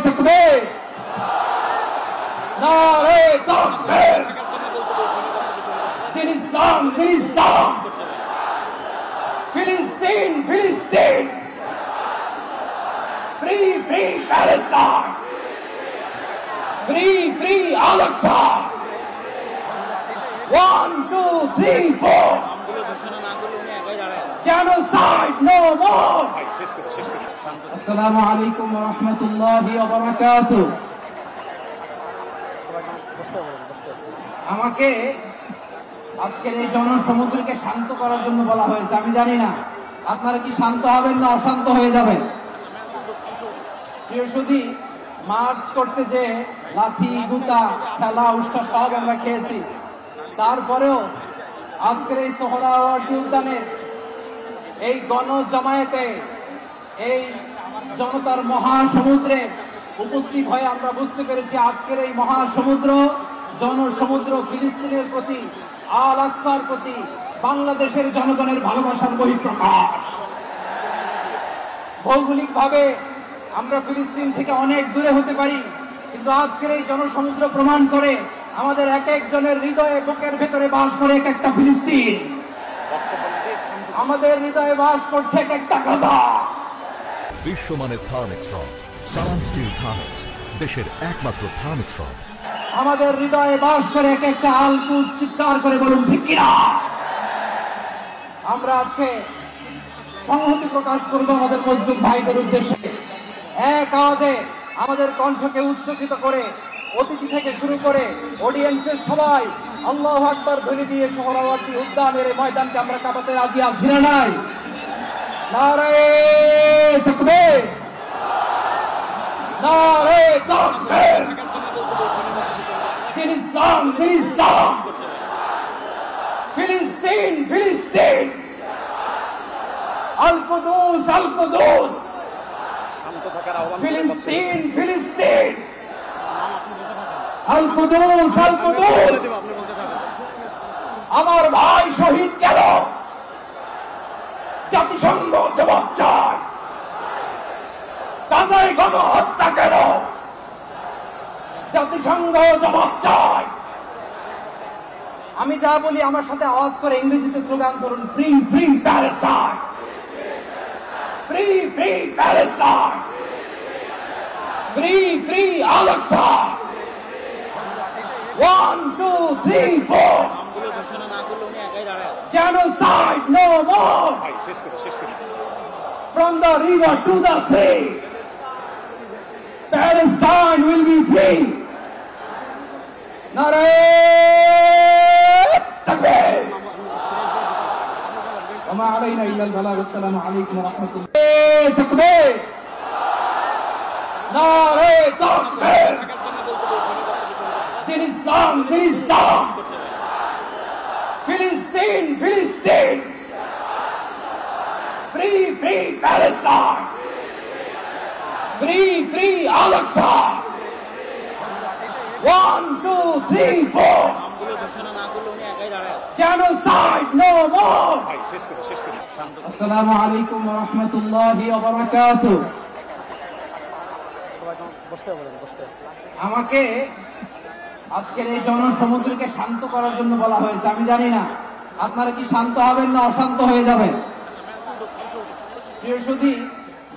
তাকবীর, নারে তাকবীর। দিন ইসলাম, দিন ইসলাম। ফিলিস্তিন, ফিলিস্তিন। Free, free Palestine. Free, free Al Aqsa. 1, 2, 3, 4. Genocide no more. Assalamu alaikum wa rahmatullahi wa barakatuh. আমাকে আজকের এই জনসমুদ্রকে শান্ত করার জন্য বলা হয়েছে। আমি জানি না আপনারা কি শান্ত হবেন না অশান্ত হয়ে যাবেন। প্রিয় সুধী, মার্চ করতে যে লাথি গুতা খেলা উস্কা সব আমরা খেয়েছি, তারপরেও আজকের এই সোহরাওয়ার্দী উদ্যানে এই গণজামায়াতে এই জনতার মহাসমুদ্রে উপস্থিত হয়ে আমরা বুঝতে পেরেছি আজকের এই মহাসমুদ্র জনসমুদ্র ফিলিস্তিনের প্রতি, আল আকসার প্রতি বাংলাদেশের জনগণের ভালোবাসার বহিঃপ্রকাশ। ভৌগোলিকভাবে আমরা ফিলিস্তিন থেকে অনেক দূরে হতে পারি, কিন্তু আজকের এই জনসমুদ্র প্রমাণ করে আমাদের এক একজনের হৃদয়ে বুকের ভেতরে বাস করে এক একটা ফিলিস্তিন। আমাদের হৃদয়ে বাস করছে এক একটা গাজা। বিশ্বমানের থার্মিক্স রড, সালাম স্টিল থার্মিক্স, দেশের একমাত্র থার্মিক্স রড। আমাদের হৃদয়ে বাস করে এক একটা আল-কুদস। চিৎকার করে বলুন ঠিক কিনা। আমরা আজকে সংহতি প্রকাশ করব আমাদের মজলুম ভাইদের উদ্দেশ্যে। এক আওয়াজে আমাদের কণ্ঠকে উচ্চকিত করে অতিথি থেকে শুরু করে অডিয়েন্সের সবাই আল্লাহু আকবার ধ্বনি দিয়ে সোহরাওয়ার্দী উদ্যানের এই ময়দানকে আমরা কাঁপাতে রাজি আছি না নাই? নারে তাকবীর, নারে তাকবীর। দিন ইসলাম, দিন ইসলাম। ফিলিস্তিন, ফিলিস্তিন। আল-কুদুস, আল-কুদুস। ফিলিস্তিন, ফিলিস্তিন। আল-কুদুস, আল-কুদুস। আমার ভাই শহীদ গেল, জাতিসংঘ জবাব চায়। গাজায় গণহত্যা কেন, জাতিসংঘ জবাব চায়। আমি যা বলি আমার সাথে আওয়াজ করে ইংরেজিতে স্লোগান ধরুন, free, free Palestine. Free, free Palestine. Free, free Al Aqsa. 1, 2, 3, 4. Genocide no more. From the river to the sea, Palestine will be free. Nare takbir. Wa ma alayna illa al-balagh. Assalamu alaykum wa rahmatullah. Takbir. Nare takbir. Din Islam, din Islam. Filistin, Filistin. Free, free Palestine. Free, free Al-Aqsa. 1, 2, 3, 4. Genocide no more. Assalamu alaikum wa rahmatullahi wa barakatuh. আমাকে আজকের এই জনসমুদ্রকে শান্ত করার জন্য বলা হয়েছে। আমি জানি না আপনারা কি শান্ত হবেন না অশান্ত হয়ে যাবেন। প্রিয় সুধী,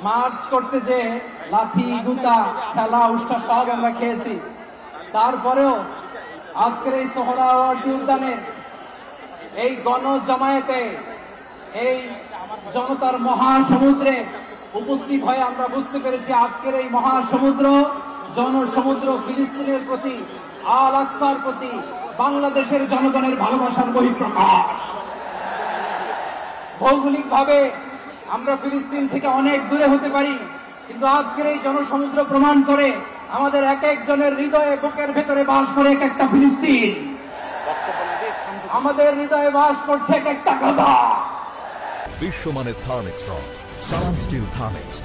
মার্চ করতে যে লাথি গুতা খেলা উস্কা সব আমরা খেয়েছি, তারপরেও আজকের এই সোহরাওয়ার্দী উদ্যানে এই গণজামায়াতে এই জনতার মহাসমুদ্রে উপস্থিত হয়ে আমরা বুঝতে পেরেছি আজকের এই মহাসমুদ্র জনসমুদ্র ফিলিস্তিনের প্রতি, আল আকসার প্রতি বাংলাদেশের জনগণের ভালোবাসার বহিঃপ্রকাশ। ভৌগোলিকভাবে আমরা ফিলিস্তিন থেকে অনেক দূরে হতে পারি, কিন্তু আজকের এই জনসমুদ্র প্রমাণ করে আমাদের এক একজনের হৃদয়ে বুকের ভেতরে বাস করে এক একটা ফিলিস্তিন। আমাদের হৃদয়ে বাস করছে এক একটা গাজা। বিশ্বমানের থার্মিক্স রড, সালাম স্টিল থার্মিক্স।